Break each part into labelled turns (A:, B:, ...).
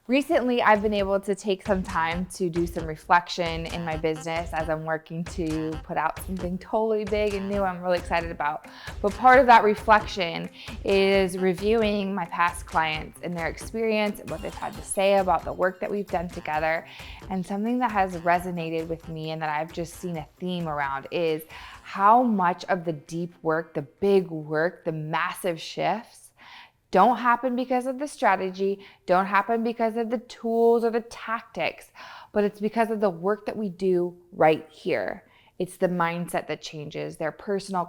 A: Recently, I've been able to take some time to do some reflection in my business as I'm working to put out something totally big and new I'm really excited about. But part of that reflection is reviewing my past clients and their experience and what they've had to say about the work that we've done together. And something that has resonated with me and that I've just seen a theme around is how much of the deep work, the big work, the massive shifts don't happen because of the strategy, don't happen because of the tools or the tactics, but it's because of the work that we do right here. It's the mindset that changes, their personal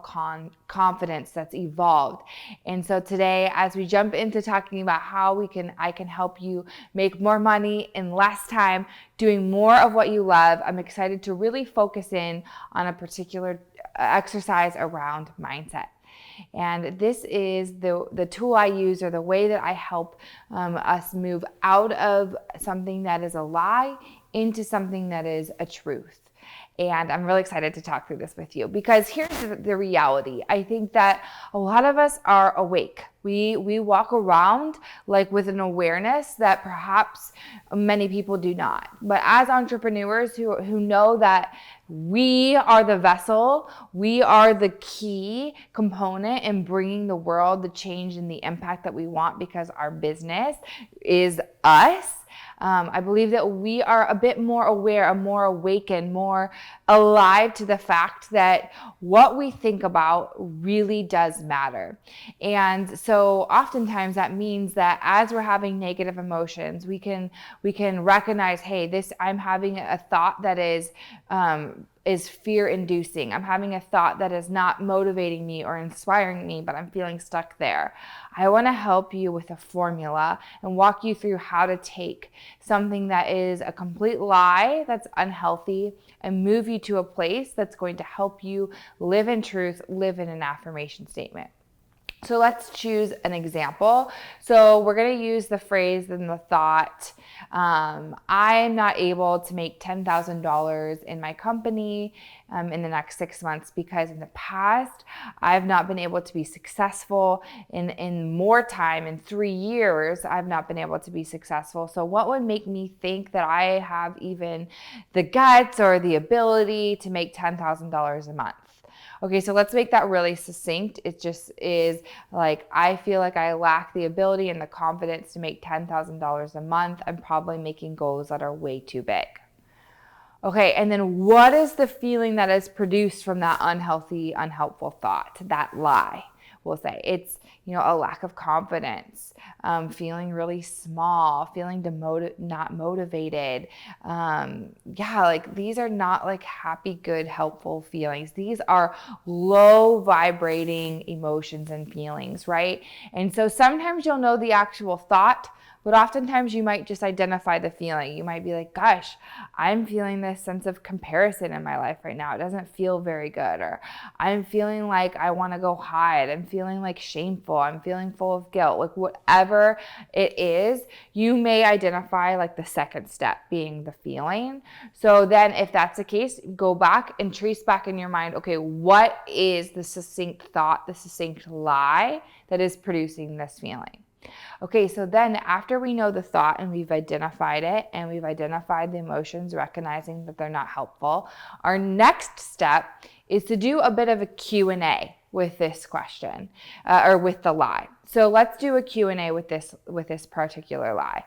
A: confidence that's evolved. And so today, as we jump into talking about how I can help you make more money in less time, doing more of what you love, I'm excited to really focus in on a particular exercise around mindset. And this is the tool I use, or the way that I help us move out of something that is a lie into something that is a truth. And I'm really excited to talk through this with you, because here's the reality. I think that a lot of us are awake. We walk around like with an awareness that perhaps many people do not. But as entrepreneurs who know that we are the vessel, we are the key component in bringing the world the change and the impact that we want, because our business is us. I believe that we are a bit more aware, more awakened, more alive to the fact that what we think about really does matter. And so oftentimes that means that as we're having negative emotions, we can recognize, hey, I'm having a thought that is fear-inducing. I'm having a thought that is not motivating me or inspiring me, but I'm feeling stuck there. I want to help you with a formula and walk you through how to take something that is a complete lie, that's unhealthy, and move you to a place that's going to help you live in truth, live in an affirmation statement. So let's choose an example. So we're going to use the phrase and the thought, I'm not able to make $10,000 in my company in the next 6 months because in the past, I've not been able to be successful in more time. In 3 years, I've not been able to be successful. So what would make me think that I have even the guts or the ability to make $10,000 a month? Okay, so let's make that really succinct. It just is like, I feel like I lack the ability and the confidence to make $10,000 a month. I'm probably making goals that are way too big. Okay, and then what is the feeling that is produced from that unhealthy, unhelpful thought, that lie? We'll say it's, a lack of confidence, feeling really small, feeling not motivated. Like these are not like happy, good, helpful feelings. These are low vibrating emotions and feelings, right? And so sometimes you'll know the actual thought, but oftentimes you might just identify the feeling. You might be like, gosh, I'm feeling this sense of comparison in my life right now. It doesn't feel very good. Or I'm feeling like I want to go hide. I'm feeling like shameful. I'm feeling full of guilt. Like whatever it is, you may identify like the second step being the feeling. So then if that's the case, go back and trace back in your mind, okay, what is the succinct thought, the succinct lie that is producing this feeling? Okay, so then after we know the thought and we've identified it and we've identified the emotions, recognizing that they're not helpful, our next step is to do a bit of a Q&A with this question or with the lie. So let's do a Q&A with this particular lie.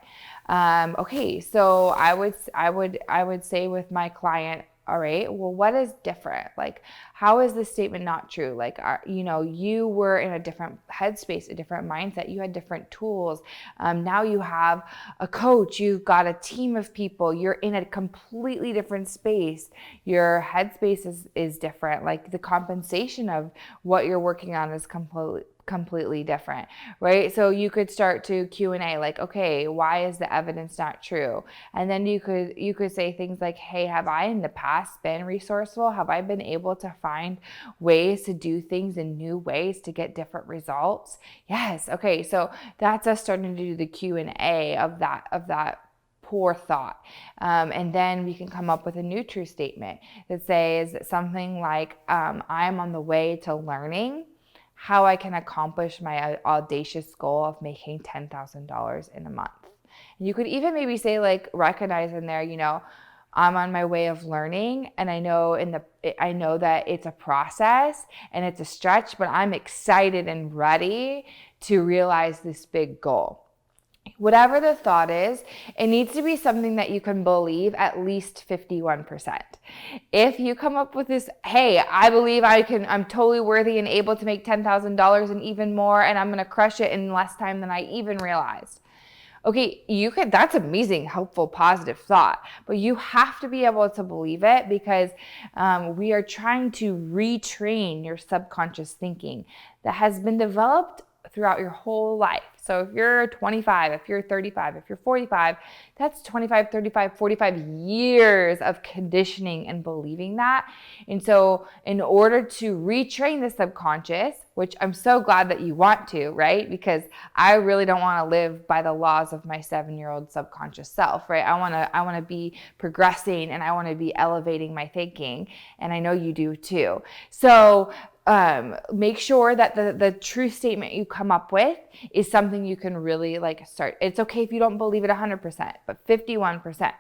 A: Okay, so I would say with my client, all right, well, what is different? Like, how is this statement not true? Like, you were in a different headspace, a different mindset. You had different tools. Now you have a coach. You've got a team of people. You're in a completely different space. Your headspace is different. Like the compensation of what you're working on is completely different, right? So you could start to Q&A like, okay, why is the evidence not true? And then you could say things like, hey, have I in the past been resourceful? Have I been able to find ways to do things in new ways to get different results? Yes. Okay, so that's us starting to do the Q&A of that poor thought. And then we can come up with a new true statement that says something like, I'm on the way to learning how I can accomplish my audacious goal of making $10,000 in a month. You could even maybe say, like, recognize in there, I'm on my way of learning, and I know that it's a process and it's a stretch, but I'm excited and ready to realize this big goal. Whatever the thought is, it needs to be something that you can believe at least 51%. If you come up with this, hey, I believe I'm totally worthy and able to make $10,000 and even more, and I'm going to crush it in less time than I even realized. Okay, that's amazing, helpful, positive thought, but you have to be able to believe it, because we are trying to retrain your subconscious thinking that has been developed throughout your whole life. So if you're 25, if you're 35, if you're 45, that's 25, 35, 45 years of conditioning and believing that. And so in order to retrain the subconscious, which I'm so glad that you want to, right? Because I really don't want to live by the laws of my 7-year-old subconscious self, right? I want to be progressing, and I want to be elevating my thinking. And I know you do too. So make sure that the truth statement you come up with is something you can really start. It's okay if you don't believe it 100%, but 51%.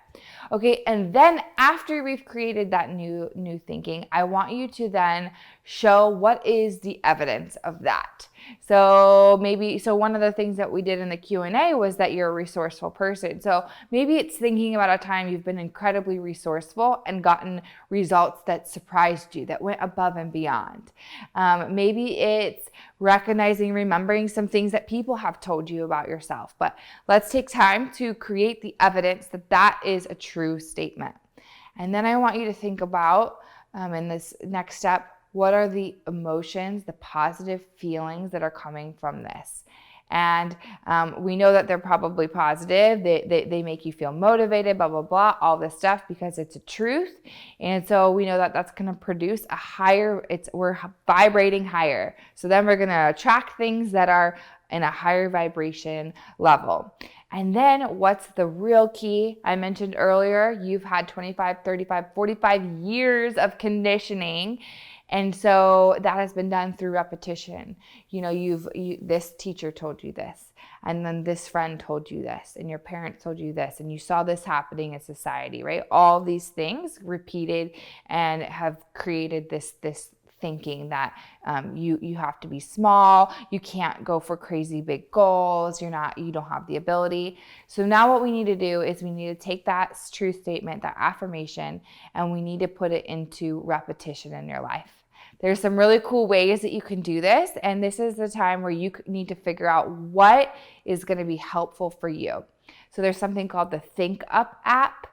A: Okay, and then after we've created that new thinking, I want you to then show what is the evidence of that. So one of the things that we did in the Q&A was that you're a resourceful person. So maybe it's thinking about a time you've been incredibly resourceful and gotten results that surprised you, that went above and beyond. Maybe it's recognizing, remembering some things that people have told you about yourself. But let's take time to create the evidence that is a true statement. And then I want you to think about, in this next step, what are the emotions, the positive feelings that are coming from this? And we know that they're probably positive. They make you feel motivated, blah, blah, blah, all this stuff, because it's a truth. And so we know that that's going to produce we're vibrating higher. So then we're going to attract things that are in a higher vibration level. And then what's the real key? I mentioned earlier, you've had 25, 35, 45 years of conditioning. And so that has been done through repetition. This teacher told you this, and then this friend told you this, and your parents told you this, and you saw this happening in society, right? All these things repeated and have created this thinking that you have to be small, you can't go for crazy big goals, you don't have the ability. So now what we need to do is we need to take that truth statement, that affirmation, and we need to put it into repetition in your life. There's some really cool ways that you can do this, and this is the time where you need to figure out what is going to be helpful for you. So there's something called the Think Up app.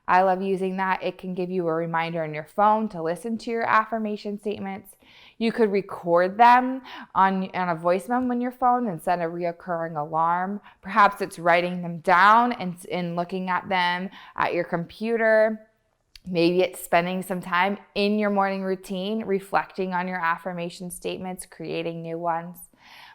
A: I love using that. It can give you a reminder on your phone to listen to your affirmation statements. You could record them on a voice memo on your phone and set a reoccurring alarm. Perhaps it's writing them down and looking at them at your computer. Maybe it's spending some time in your morning routine, reflecting on your affirmation statements, creating new ones.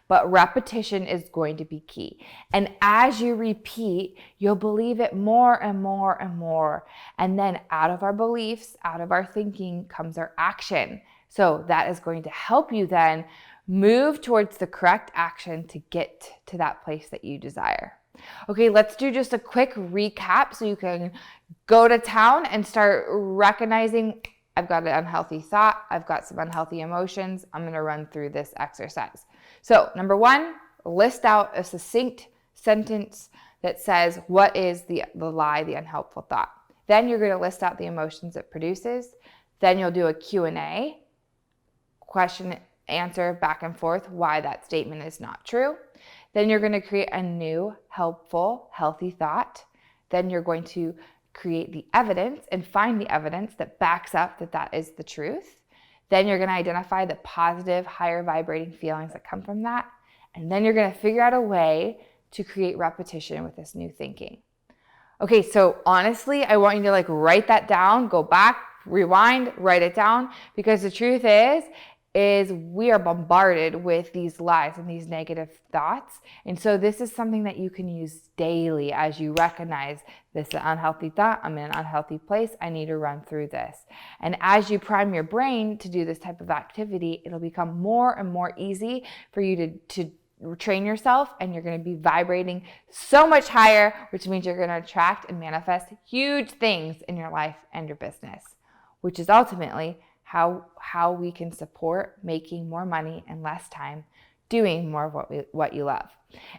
A: But repetition is going to be key. And as you repeat, you'll believe it more and more and more. And then out of our beliefs, out of our thinking comes our action. So that is going to help you then move towards the correct action to get to that place that you desire. Okay, let's do just a quick recap so you can go to town and start recognizing, I've got an unhealthy thought, I've got some unhealthy emotions, I'm going to run through this exercise. So number 1, list out a succinct sentence that says what is the lie, the unhelpful thought. Then you're going to list out the emotions it produces. Then you'll do a Q&A, question, answer, back and forth why that statement is not true. Then you're going to create a new, helpful, healthy thought. Then you're going to create the evidence and find the evidence that backs up that is the truth. Then you're going to identify the positive, higher vibrating feelings that come from that. And then you're going to figure out a way to create repetition with this new thinking. Okay, so honestly, I want you to write that down, go back, rewind, write it down, because the truth is we are bombarded with these lies and these negative thoughts. And so this is something that you can use daily as you recognize this unhealthy thought. I'm in an unhealthy place. I need to run through this. And as you prime your brain to do this type of activity, it'll become more and more easy for you to train yourself, and you're going to be vibrating so much higher, which means you're going to attract and manifest huge things in your life and your business, which is ultimately how we can support making more money in less time, doing more of what you love.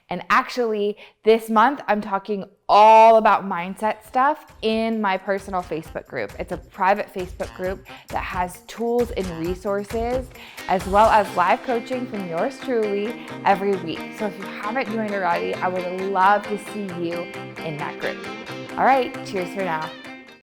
A: And actually, this month, I'm talking all about mindset stuff in my personal Facebook group. It's a private Facebook group that has tools and resources, as well as live coaching from yours truly every week. So if you haven't joined already, I would love to see you in that group. All right, cheers for now.